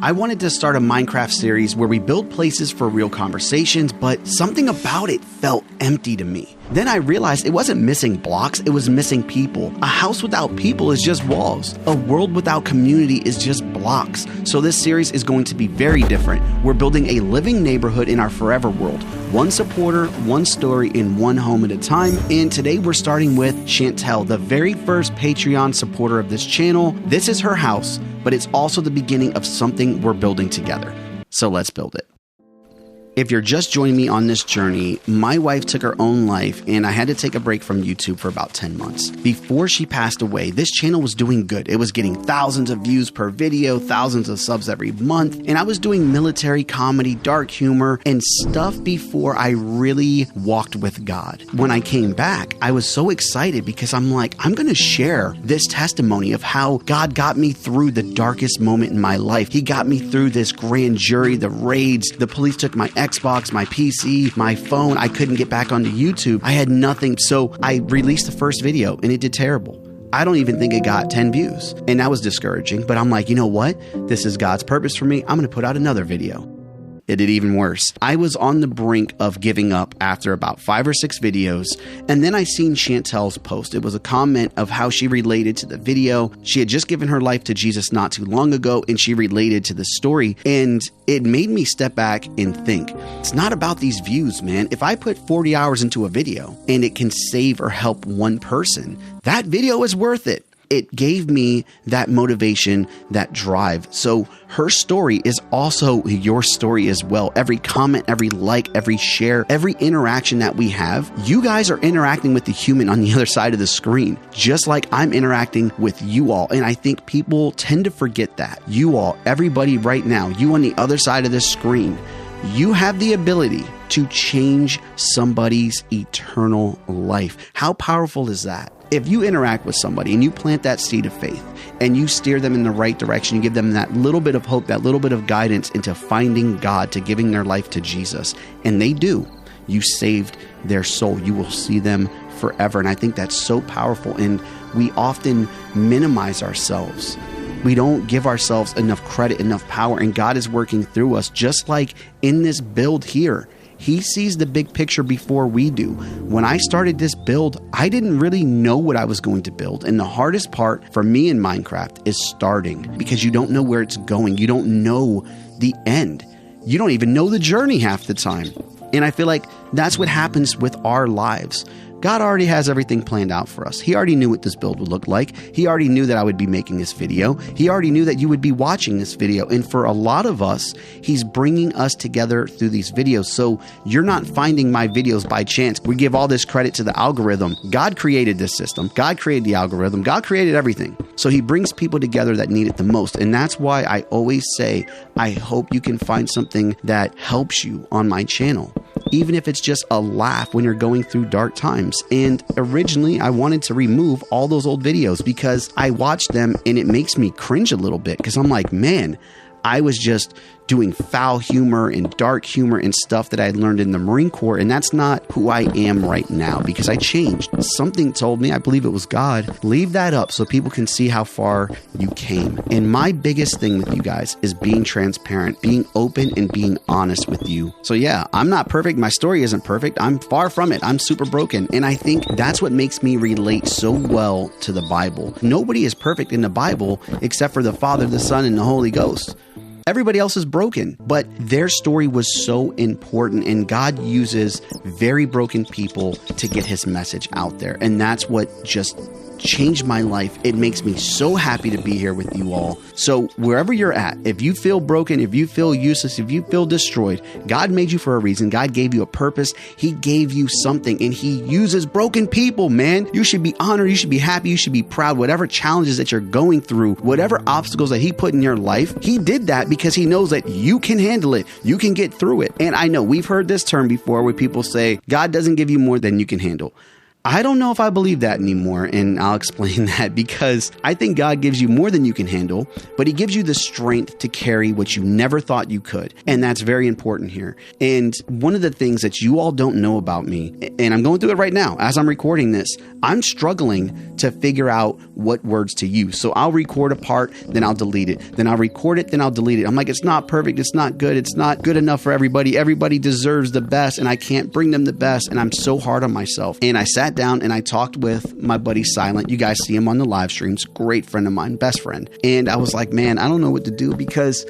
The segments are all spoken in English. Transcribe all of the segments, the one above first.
I wanted to start a Minecraft series where we build places for real conversations, but something about it felt empty to me. Then I realized it wasn't missing blocks, it was missing people. A house without people is just walls. A world without community is just blocks. So this series is going to be very different. We're building a living neighborhood in our forever world. One supporter, one story, in one home at a time. And today we're starting with Chantel, the very first Patreon supporter of this channel. This is her house, but it's also the beginning of something we're building together. So let's build it. If you're just joining me on this journey, my wife took her own life and I had to take a break from YouTube for about 10 months. Before she passed away, this channel was doing good. It was getting thousands of views per video, thousands of subs every month, and I was doing military comedy, dark humor, and stuff before I really walked with God. When I came back, I was so excited because I'm like, I'm going to share this testimony of how God got me through the darkest moment in my life. He got me through this grand jury, the raids, the police took my Xbox, my PC, my phone. I couldn't get back onto YouTube. I had nothing. So I released the first video and it did terrible. I don't even think it got 10 views. And that was discouraging. But I'm like, you know what? This is God's purpose for me. I'm going to put out another video. It did even worse. I was on the brink of giving up after about 5 or 6 videos, and then I seen Chantel's post. It was a comment of how she related to the video. She had just given her life to Jesus not too long ago, and she related to the story, and it made me step back and think, it's not about these views, man. If I put 40 hours into a video and it can save or help one person, that video is worth it. It gave me that motivation, that drive. So her story is also your story as well. Every comment, every like, every share, every interaction that we have, you guys are interacting with the human on the other side of the screen, just like I'm interacting with you all. And I think people tend to forget that. You all, everybody right now, you on the other side of this screen, you have the ability to change somebody's eternal life. How powerful is that? If you interact with somebody and you plant that seed of faith and you steer them in the right direction, you give them that little bit of hope, that little bit of guidance into finding God, to giving their life to Jesus, and they do, you saved their soul. You will see them forever. And I think that's so powerful. And we often minimize ourselves. We don't give ourselves enough credit, enough power, and God is working through us, just like in this build here. He sees the big picture before we do. When I started this build, I didn't really know what I was going to build. And the hardest part for me in Minecraft is starting, because you don't know where it's going. You don't know the end. You don't even know the journey half the time. And I feel like that's what happens with our lives. God already has everything planned out for us. He already knew what this build would look like. He already knew that I would be making this video. He already knew that you would be watching this video. And for a lot of us, he's bringing us together through these videos. So you're not finding my videos by chance. We give all this credit to the algorithm. God created this system. God created the algorithm. God created everything. So he brings people together that need it the most. And that's why I always say, I hope you can find something that helps you on my channel, even if it's just a laugh when you're going through dark times. And originally I wanted to remove all those old videos because I watched them and it makes me cringe a little bit, because I'm like, man, I was just doing foul humor and dark humor and stuff that I had learned in the Marine Corps. And that's not who I am right now, because I changed. Something told me, I believe it was God, leave that up so people can see how far you came. And my biggest thing with you guys is being transparent, being open, and being honest with you. So yeah, I'm not perfect. My story isn't perfect. I'm far from it. I'm super broken. And I think that's what makes me relate so well to the Bible. Nobody is perfect in the Bible except for the Father, the Son, and the Holy Ghost. Everybody else is broken, but their story was so important, and God uses very broken people to get his message out there. And that's what just changed my life. It makes me so happy to be here with you all. So wherever you're at, if you feel broken, if you feel useless, if you feel destroyed, God made you for a reason. God gave you a purpose. He gave you something, and he uses broken people, man. You should be honored. You should be happy. You should be proud. Whatever challenges that you're going through, whatever obstacles that he put in your life, he did that because he knows that you can handle it. You can get through it. And I know we've heard this term before where people say, God doesn't give you more than you can handle. I don't know if I believe that anymore, and I'll explain that because I think God gives you more than you can handle, but he gives you the strength to carry what you never thought you could, and that's very important here. And one of the things that you all don't know about me, and I'm going through it right now as I'm recording this, I'm struggling to figure out what words to use. So I'll record a part, then I'll delete it. Then I'll record it, then I'll delete it. I'm like, it's not perfect. It's not good. It's not good enough for everybody. Everybody deserves the best, and I can't bring them the best, and I'm so hard on myself. And I sat down and I talked with my buddy Silent. You guys see him on the live streams. Great friend of mine, best friend. And I was like, man, I don't know what to do because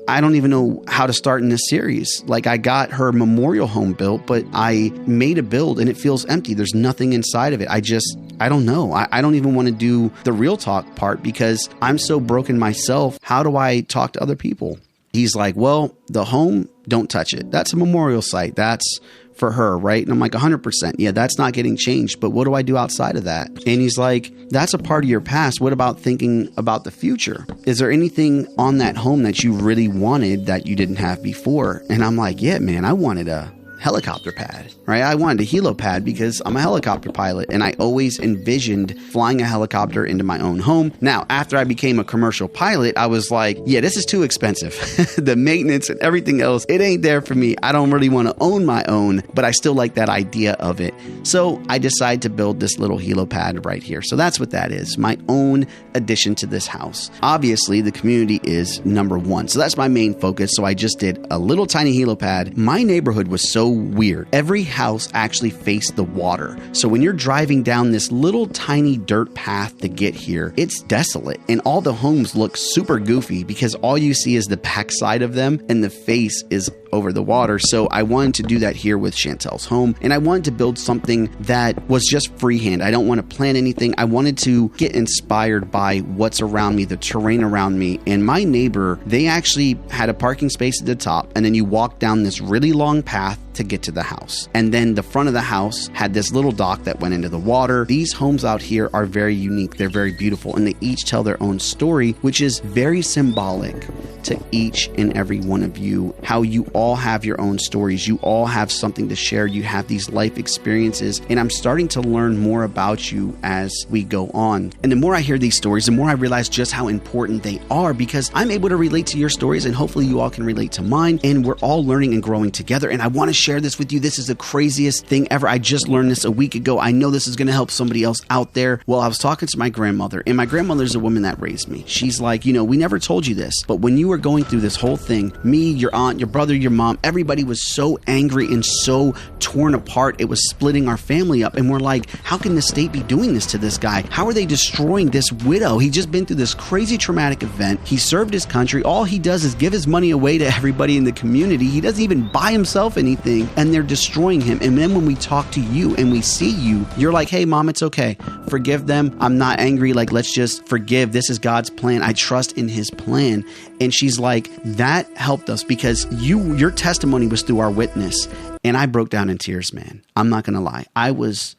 I don't even know how to start in this series. Like, I got her memorial home built, but I made a build and it feels empty. There's nothing inside of it. I don't know. I don't even want to do the real talk part because I'm so broken myself. How do I talk to other people? He's like, well, the home, don't touch it. That's a memorial site. That's for her, right? And I'm like, 100%. Yeah, that's not getting changed. But what do I do outside of that? And he's like, that's a part of your past. What about thinking about the future? Is there anything on that home that you really wanted that you didn't have before? And I'm like, yeah, man, I wanted a helicopter pad, right? I wanted a helo pad because I'm a helicopter pilot and I always envisioned flying a helicopter into my own home. Now, after I became a commercial pilot, I was like, yeah, this is too expensive. The maintenance and everything else, it ain't there for me. I don't really want to own my own, but I still like that idea of it. So I decided to build this little helo pad right here. So that's what that is, my own addition to this house. Obviously, the community is number one. So that's my main focus. So I just did a little tiny helo pad. My neighborhood was so weird. Every house actually faced the water. So when you're driving down this little tiny dirt path to get here, it's desolate. And all the homes look super goofy because all you see is the backside of them and the face is over the water. So I wanted to do that here with Chantel's home. And I wanted to build something that was just freehand. I don't want to plan anything. I wanted to get inspired by what's around me, the terrain around me. And my neighbor, they actually had a parking space at the top. And then you walk down this really long path to get to the house. And then the front of the house had this little dock that went into the water. These homes out here are very unique. They're very beautiful and they each tell their own story, which is very symbolic to each and every one of you, how you all have your own stories. You all have something to share. You have these life experiences. And I'm starting to learn more about you as we go on. And the more I hear these stories, the more I realize just how important they are because I'm able to relate to your stories and hopefully you all can relate to mine. And we're all learning and growing together. And I want to share this with you. This is the craziest thing ever. I just learned this a week ago. I know this is going to help somebody else out there. Well, I was talking to my grandmother, and my grandmother's a woman that raised me. She's like, you know, we never told you this, but when you were going through this whole thing, me, your aunt, your brother, your mom, everybody was so angry and so torn apart. It was splitting our family up. And we're like, how can the state be doing this to this guy? How are they destroying this widow? He just been through this crazy traumatic event. He served his country. All he does is give his money away to everybody in the community. He doesn't even buy himself anything. And they're destroying him. And then when we talk to you and we see you, you're like, hey, mom, it's okay. Forgive them. I'm not angry. Like, let's just forgive. This is God's plan. I trust in his plan. And she's like, that helped us because your testimony was through our witness. And I broke down in tears, man. I'm not going to lie. I was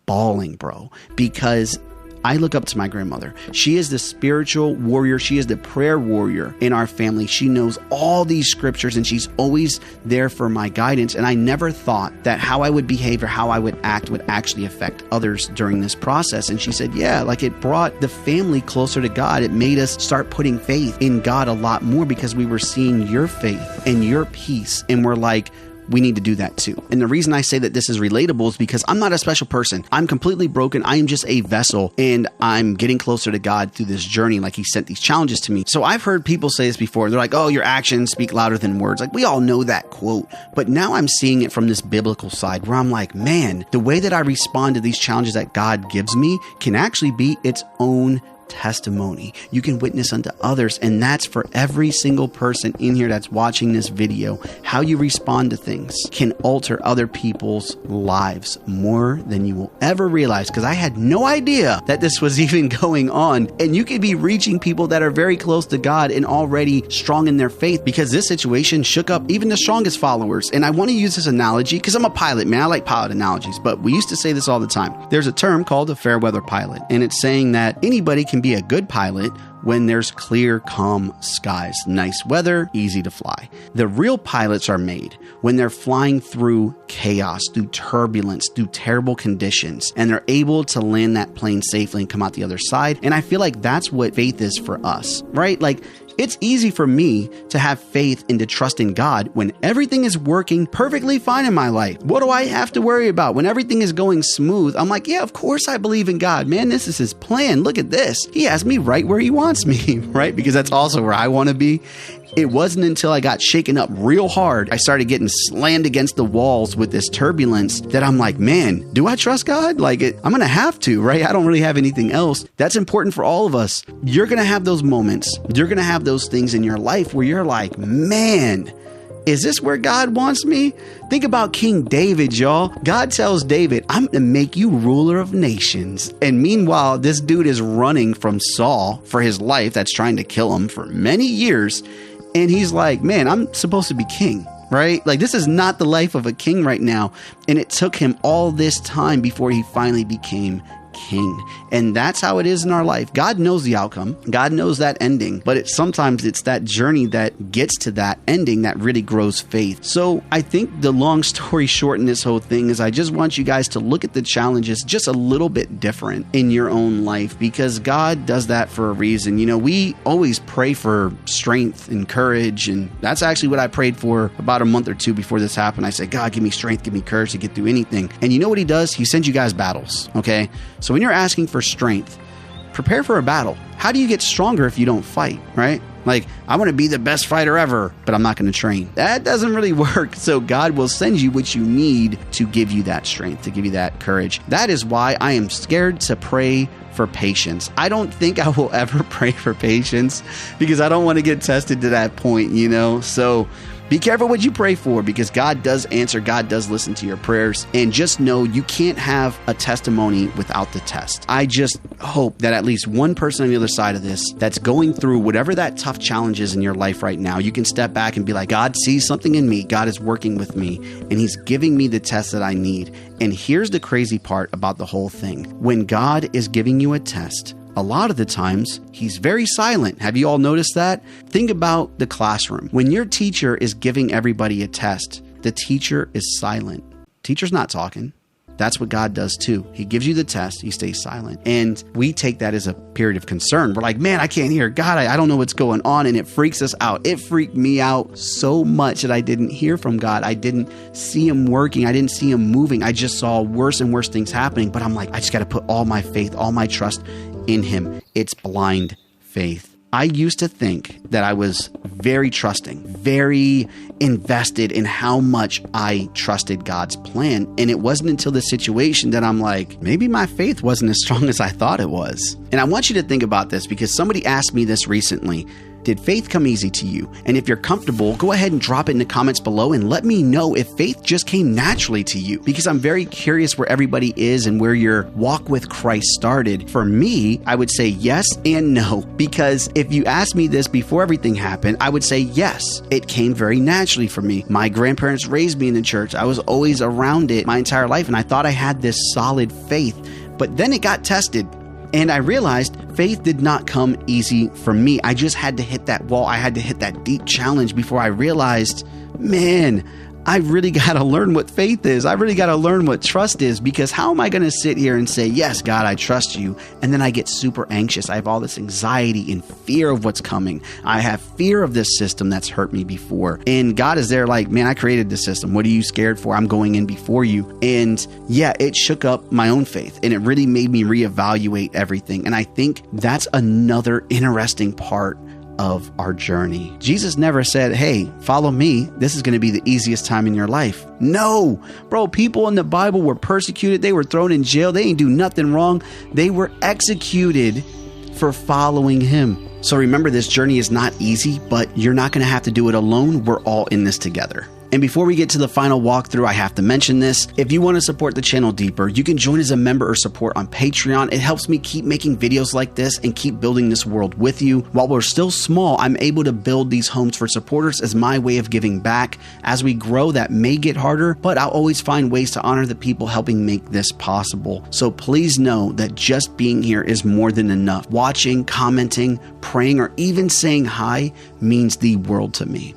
bawling, bro, because I look up to my grandmother. She is the spiritual warrior. She is the prayer warrior in our family. She knows all these scriptures and she's always there for my guidance. And I never thought that how I would behave or how I would act would actually affect others during this process. And she said, yeah, like it brought the family closer to God. It made us start putting faith in God a lot more because we were seeing your faith and your peace. And we're like, we need to do that too. And the reason I say that this is relatable is because I'm not a special person. I'm completely broken. I am just a vessel and I'm getting closer to God through this journey. Like he sent these challenges to me. So I've heard people say this before. They're like, oh, your actions speak louder than words. Like we all know that quote. But now I'm seeing it from this biblical side where I'm like, man, the way that I respond to these challenges that God gives me can actually be its own testimony. You can witness unto others, and that's for every single person in here that's watching this video. How you respond to things can alter other people's lives more than you will ever realize, because I had no idea that this was even going on. And you could be reaching people that are very close to God and already strong in their faith, because this situation shook up even the strongest followers. And I want to use this analogy because I'm a pilot, man. I like pilot analogies, but we used to say this all the time. There's a term called a fair weather pilot, and it's saying that anybody can be a good pilot when there's clear, calm skies, nice weather, easy to fly. The real pilots are made when they're flying through chaos, through turbulence, through terrible conditions, and they're able to land that plane safely and come out the other side. And I feel like that's what faith is for us, right? Like, it's easy for me to have faith and to trust in God when everything is working perfectly fine in my life. What do I have to worry about? When everything is going smooth, I'm like, yeah, of course I believe in God. Man, this is his plan. Look at this. He has me right where he wants me, right? Because that's also where I want to be. It wasn't until I got shaken up real hard, I started getting slammed against the walls with this turbulence that I'm like, man, do I trust God? Like, I'm going to have to, right? I don't really have anything else. That's important for all of us. You're going to have those moments. You're going to have those things in your life where you're like, man, is this where God wants me? Think about King David, y'all. God tells David, I'm going to make you ruler of nations. And meanwhile, this dude is running from Saul for his life that's trying to kill him for many years. And he's like, man, I'm supposed to be king, right? Like, this is not the life of a king right now. And it took him all this time before he finally became king. And that's how it is in our life. God knows the outcome. God knows that ending. But sometimes it's that journey that gets to that ending that really grows faith. So I think the long story short in this whole thing is I just want you guys to look at the challenges just a little bit different in your own life, because God does that for a reason. You know, we always pray for strength and courage. And that's actually what I prayed for about a month or two before this happened. I said, God, give me strength, give me courage to get through anything. And you know what he does? He sends you guys battles. Okay. So when you're asking for strength, prepare for a battle. How do you get stronger if you don't fight, right? Like, I want to be the best fighter ever, but I'm not going to train. That doesn't really work. So God will send you what you need to give you that strength, to give you that courage. That is why I am scared to pray for patience. I don't think I will ever pray for patience because I don't want to get tested to that point, you know? So be careful what you pray for, because God does answer. God does listen to your prayers. And just know you can't have a testimony without the test. I just hope that at least one person on the other side of this that's going through whatever that tough challenge is in your life right now, you can step back and be like, God sees something in me. God is working with me, and he's giving me the test that I need. And here's the crazy part about the whole thing. When God is giving you a test, a lot of the times, he's very silent. Have you all noticed that? Think about the classroom. When your teacher is giving everybody a test, the teacher is silent. Teacher's not talking. That's what God does too. He gives you the test. He stays silent. And we take that as a period of concern. We're like, man, I can't hear God. I don't know what's going on. And it freaks us out. It freaked me out so much that I didn't hear from God. I didn't see him working. I didn't see him moving. I just saw worse and worse things happening. But I'm like, I just got to put all my faith, all my trust in him. It's blind faith. I used to think that I was very trusting, very invested in how much I trusted God's plan. And it wasn't until this situation that I'm like, maybe my faith wasn't as strong as I thought it was. And I want you to think about this, because somebody asked me this recently. Did faith come easy to you? And if you're comfortable, go ahead and drop it in the comments below and let me know if faith just came naturally to you, because I'm very curious where everybody is and where your walk with Christ started. For me, I would say yes and no, because if you asked me this before everything happened, I would say yes. It came very naturally for me. My grandparents raised me in the church. I was always around it my entire life, and I thought I had this solid faith. But then it got tested. And I realized faith did not come easy for me. I just had to hit that wall. I had to hit that deep challenge before I realized, man, I really got to learn what faith is. I really got to learn what trust is, because how am I going to sit here and say, yes, God, I trust you, and then I get super anxious. I have all this anxiety and fear of what's coming. I have fear of this system that's hurt me before. And God is there like, man, I created this system. What are you scared for? I'm going in before you. And yeah, it shook up my own faith, and it really made me reevaluate everything. And I think that's another interesting part of our journey. Jesus never said, hey, follow me. This is going to be the easiest time in your life. No, bro, people in the Bible were persecuted. They were thrown in jail. They didn't do nothing wrong. They were executed for following him. So remember, this journey is not easy, but you're not going to have to do it alone. We're all in this together. And before we get to the final walkthrough, I have to mention this. If you want to support the channel deeper, you can join as a member or support on Patreon. It helps me keep making videos like this and keep building this world with you. While we're still small, I'm able to build these homes for supporters as my way of giving back. As we grow, that may get harder, but I'll always find ways to honor the people helping make this possible. So please know that just being here is more than enough. Watching, commenting, praying, or even saying hi means the world to me.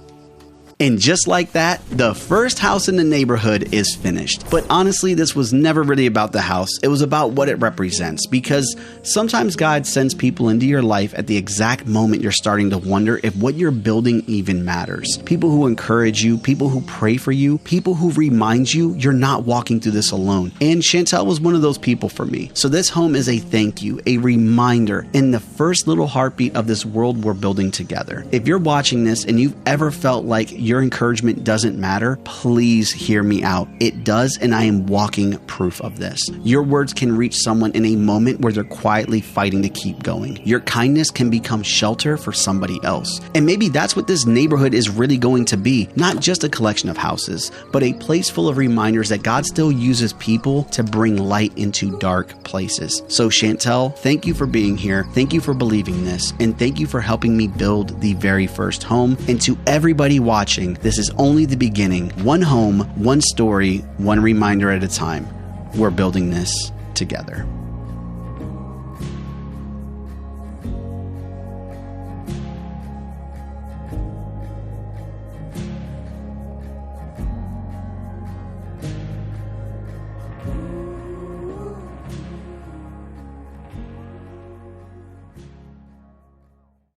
And just like that, the first house in the neighborhood is finished. But honestly, this was never really about the house. It was about what it represents, because sometimes God sends people into your life at the exact moment you're starting to wonder if what you're building even matters. People who encourage you, people who pray for you, people who remind you you're not walking through this alone. And Chantel was one of those people for me. So this home is a thank you, a reminder, and the first little heartbeat of this world we're building together. If you're watching this and you've ever felt like your encouragement doesn't matter, please hear me out. It does, and I am walking proof of this. Your words can reach someone in a moment where they're quietly fighting to keep going. Your kindness can become shelter for somebody else. And maybe that's what this neighborhood is really going to be. Not just a collection of houses, but a place full of reminders that God still uses people to bring light into dark places. So Chantel, thank you for being here. Thank you for believing this. And thank you for helping me build the very first home. And to everybody watching, this is only the beginning. One home, one story, one reminder at a time. We're building this together.